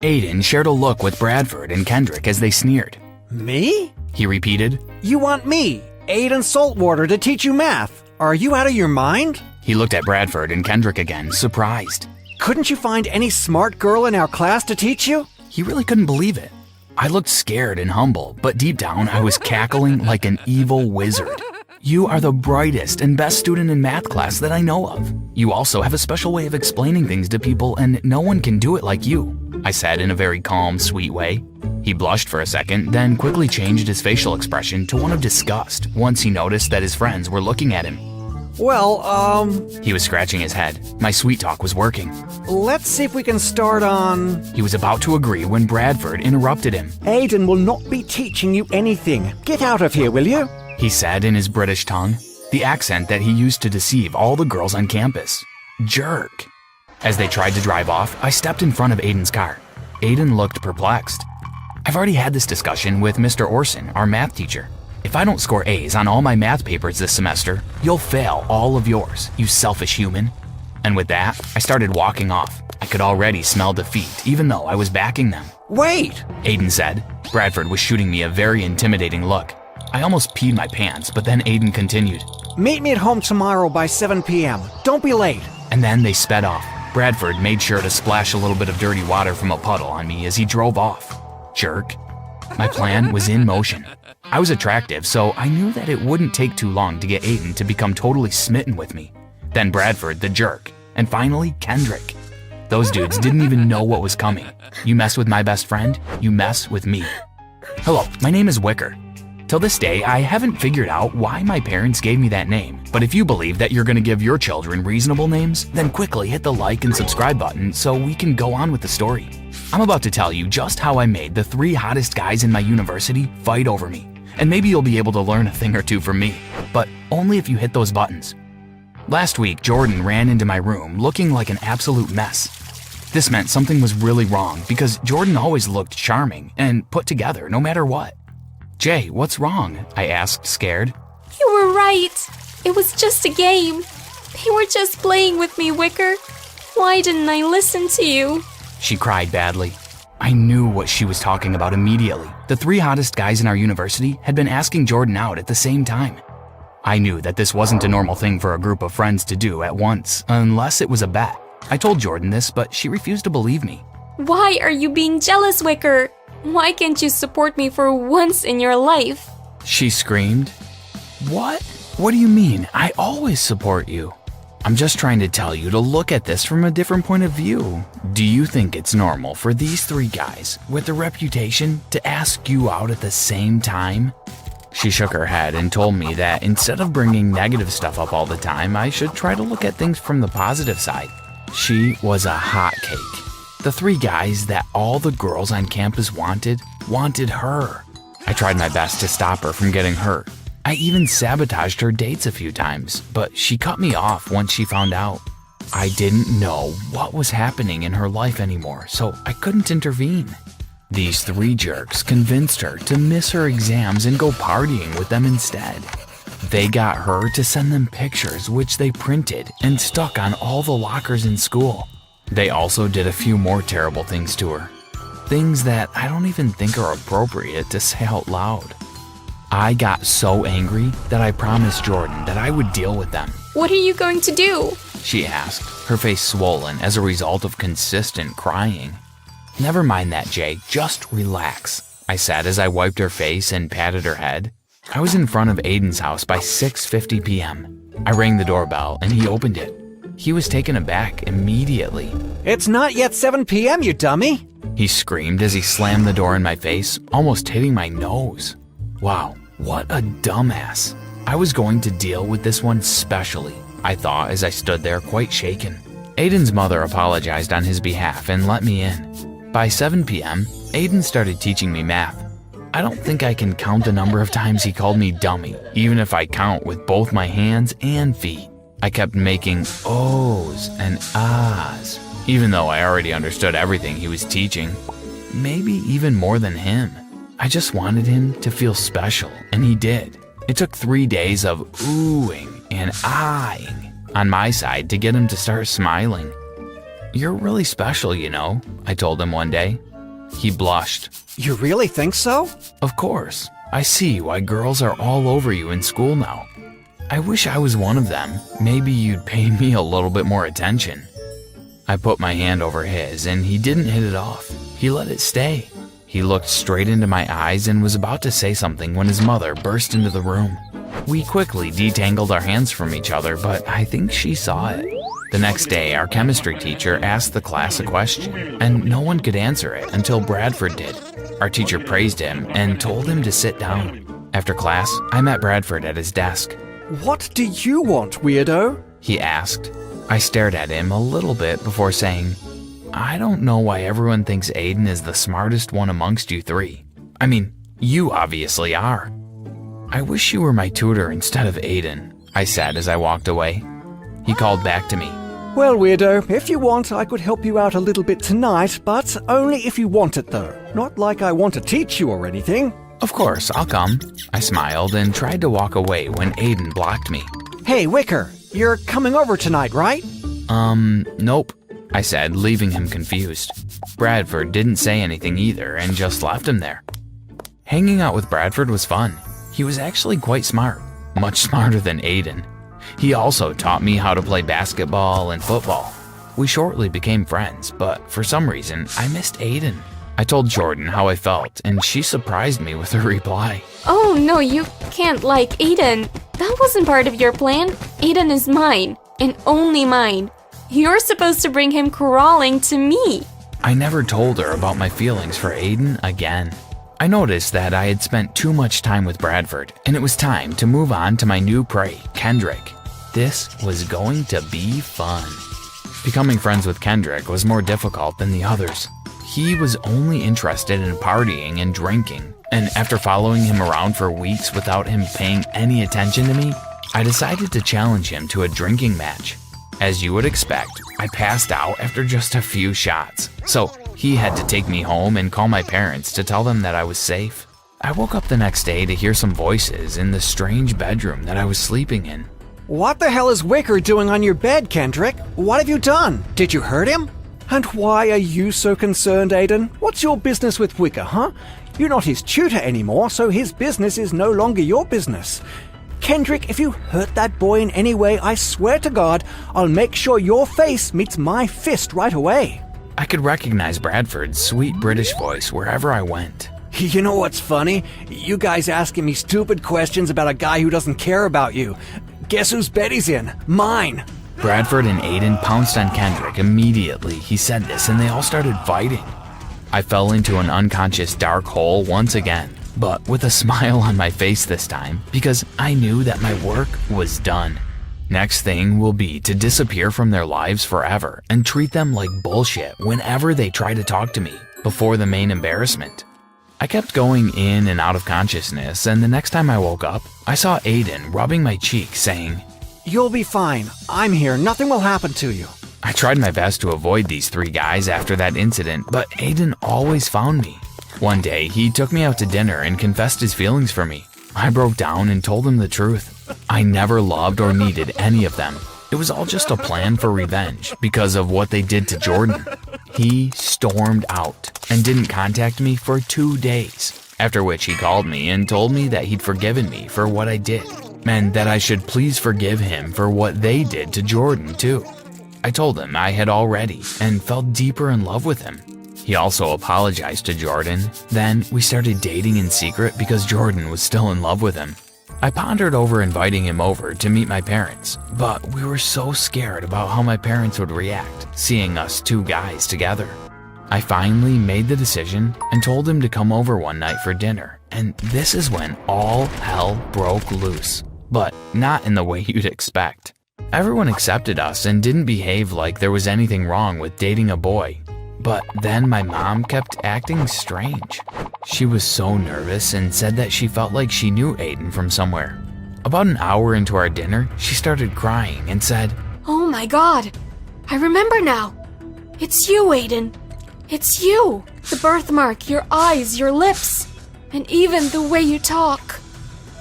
Aiden shared a look with Bradford and Kendrick as they sneered. Me? He repeated. You want me, Aiden Saltwater, to teach you math? Are you out of your mind? He looked at Bradford and Kendrick again, surprised. Couldn't you find any smart girl in our class to teach you? He really couldn't believe it. I looked scared and humble, but deep down I was cackling like an evil wizard. You are the brightest and best student in math class that I know of. You also have a special way of explaining things to people, and no one can do it like you, I said in a very calm, sweet way. He blushed for a second, then quickly changed his facial expression to one of disgust once he noticed that his friends were looking at him. Well, He was scratching his head. My sweet talk was working. let's see if we can start on... He was about to agree when Bradford interrupted him. Aiden will not be teaching you anything. Get out of here, will you? He said in his British tongue, the accent that he used to deceive all the girls on campus. Jerk. As they tried to drive off, I stepped in front of Aiden's car. Aiden looked perplexed. I've already had this discussion with Mr. Orson, our math teacher. If I don't score A's on all my math papers this semester, you'll fail all of yours, you selfish human. And with that, I started walking off. I could already smell defeat, even though I was backing them. Wait! Aiden said. Bradford was shooting me a very intimidating look. I almost peed my pants, but then Aiden continued. Meet me at home tomorrow by 7 p.m. Don't be late. And then they sped off. Bradford made sure to splash a little bit of dirty water from a puddle on me as he drove off. Jerk. My plan was in motion. I was attractive, so I knew that it wouldn't take too long to get Aiden to become totally smitten with me. Then Bradford, the jerk. And finally, Kendrick. Those dudes didn't even know what was coming. You mess with my best friend, you mess with me. Hello, my name is Wicker. Till this day, I haven't figured out why my parents gave me that name, but if you believe that you're gonna give your children reasonable names, then quickly hit the like and subscribe button so we can go on with the story. I'm about to tell you just how I made the 3 hottest guys in my university fight over me, and maybe you'll be able to learn a thing or two from me, but only if you hit those buttons. Last week, Jordan ran into my room looking like an absolute mess. This meant something was really wrong because Jordan always looked charming and put together no matter what. Jay, what's wrong? I asked, scared. You were right. It was just a game. They were just playing with me, Wicker. Why didn't I listen to you? She cried badly. I knew what she was talking about immediately. The 3 hottest guys in our university had been asking Jordan out at the same time. I knew that this wasn't a normal thing for a group of friends to do at once, unless it was a bet. I told Jordan this, but she refused to believe me. Why are you being jealous, Wicker? Why can't you support me for once in your life? She screamed. What? What do you mean? I always support you. I'm just trying to tell you to look at this from a different point of view. Do you think it's normal for these 3 guys with a reputation to ask you out at the same time? She shook her head and told me that instead of bringing negative stuff up all the time, I should try to look at things from the positive side. She was a hotcake. The 3 guys that all the girls on campus wanted her. I tried my best to stop her from getting hurt. I even sabotaged her dates a few times, but she cut me off once she found out. I didn't know what was happening in her life anymore, so I couldn't intervene. These 3 jerks convinced her to miss her exams and go partying with them instead. They got her to send them pictures which they printed and stuck on all the lockers in school. They also did a few more terrible things to her. Things that I don't even think are appropriate to say out loud. I got so angry that I promised Jordan that I would deal with them. What are you going to do? She asked, her face swollen as a result of consistent crying. Never mind that, Jay, just relax, I said as I wiped her face and patted her head. I was in front of Aiden's house by 6:50 p.m. I rang the doorbell and he opened it. He was taken aback immediately. It's not yet 7 p.m., you dummy! He screamed as he slammed the door in my face, almost hitting my nose. Wow, what a dumbass. I was going to deal with this one specially, I thought as I stood there quite shaken. Aiden's mother apologized on his behalf and let me in. By 7 p.m., Aiden started teaching me math. I don't think I can count the number of times he called me dummy, even if I count with both my hands and feet. I kept making O's and ahs, even though I already understood everything he was teaching. Maybe even more than him. I just wanted him to feel special, and he did. It took 3 days of oohing and ahhing on my side to get him to start smiling. You're really special, you know, I told him one day. He blushed. You really think so? Of course. I see why girls are all over you in school now. I wish I was one of them. Maybe you'd pay me a little bit more attention. I put my hand over his, and he didn't hit it off. He let it stay. He looked straight into my eyes and was about to say something when his mother burst into the room. We quickly detangled our hands from each other, but I think she saw it. The next day, our chemistry teacher asked the class a question, and no one could answer it until Bradford did. Our teacher praised him and told him to sit down. After class, I met Bradford at his desk. What do you want, weirdo? He asked. I stared at him a little bit before saying, I don't know why everyone thinks Aiden is the smartest one amongst you three. I mean, you obviously are. I wish you were my tutor instead of Aiden, I said as I walked away. He called back to me. Well, weirdo, if you want, I could help you out a little bit tonight, but only if you want it, though. Not like I want to teach you or anything. Of course, I'll come. I smiled and tried to walk away when Aiden blocked me. Hey, Wicker, you're coming over tonight, right? Nope, I said, leaving him confused. Bradford didn't say anything either and just left him there. Hanging out with Bradford was fun. He was actually quite smart, much smarter than Aiden. He also taught me how to play basketball and football. We shortly became friends, but for some reason, I missed Aiden. I told Jordan how I felt, and she surprised me with her reply. Oh no, you can't like Aiden. That wasn't part of your plan. Aiden is mine, and only mine. You're supposed to bring him crawling to me. I never told her about my feelings for Aiden again. I noticed that I had spent too much time with Bradford, and it was time to move on to my new prey, Kendrick. This was going to be fun. Becoming friends with Kendrick was more difficult than the others. He was only interested in partying and drinking, and after following him around for weeks without him paying any attention to me, I decided to challenge him to a drinking match. As you would expect, I passed out after just a few shots, so he had to take me home and call my parents to tell them that I was safe. I woke up the next day to hear some voices in the strange bedroom that I was sleeping in. What the hell is Wicker doing on your bed, Kendrick? What have you done? Did you hurt him? And why are you so concerned, Aiden? What's your business with Wicker, huh? You're not his tutor anymore, so his business is no longer your business. Kendrick, if you hurt that boy in any way, I swear to God, I'll make sure your face meets my fist right away. I could recognize Bradford's sweet British voice wherever I went. You know what's funny? You guys asking me stupid questions about a guy who doesn't care about you. Guess whose bed he's in? Mine. Bradford and Aiden pounced on Kendrick immediately he said this, and they all started fighting. I fell into an unconscious dark hole once again, but with a smile on my face this time, because I knew that my work was done. Next thing will be to disappear from their lives forever and treat them like bullshit whenever they try to talk to me before the main embarrassment. I kept going in and out of consciousness, and the next time I woke up, I saw Aiden rubbing my cheek saying, You'll be fine. I'm here. Nothing will happen to you. I tried my best to avoid these three guys after that incident, but Aiden always found me. One day, he took me out to dinner and confessed his feelings for me. I broke down and told him the truth. I never loved or needed any of them. It was all just a plan for revenge because of what they did to Jordan. He stormed out and didn't contact me for 2 days, after which he called me and told me that he'd forgiven me for what I did, and that I should please forgive him for what they did to Jordan too. I told him I had already and fell deeper in love with him. He also apologized to Jordan. Then we started dating in secret because Jordan was still in love with him. I pondered over inviting him over to meet my parents, but we were so scared about how my parents would react seeing us two guys together. I finally made the decision and told him to come over one night for dinner, and this is when all hell broke loose, but not in the way you'd expect. Everyone accepted us and didn't behave like there was anything wrong with dating a boy. But then my mom kept acting strange. She was so nervous and said that she felt like she knew Aiden from somewhere. About an hour into our dinner, she started crying and said, Oh my God, I remember now. It's you, Aiden. It's you. The birthmark, your eyes, your lips, and even the way you talk.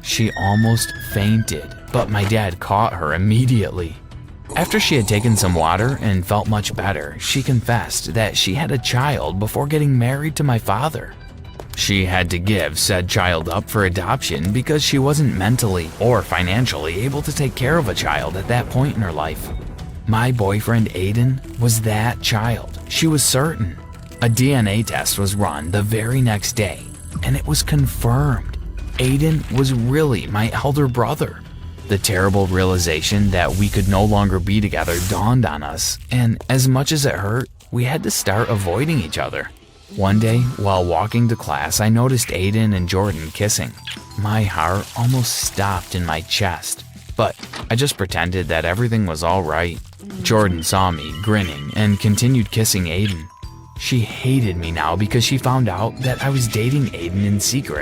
She almost fainted, but my dad caught her immediately. After she had taken some water and felt much better, she confessed that she had a child before getting married to my father. She had to give said child up for adoption because she wasn't mentally or financially able to take care of a child at that point in her life. My boyfriend Aiden was that child. She was certain. A DNA test was run the very next day, and it was confirmed. Aiden was really my elder brother. The terrible realization that we could no longer be together dawned on us, and as much as it hurt, we had to start avoiding each other. One day, while walking to class, I noticed Aiden and Jordan kissing. My heart almost stopped in my chest, but I just pretended that everything was all right. Jordan saw me grinning and continued kissing Aiden. She hated me now because she found out that I was dating Aiden in secret.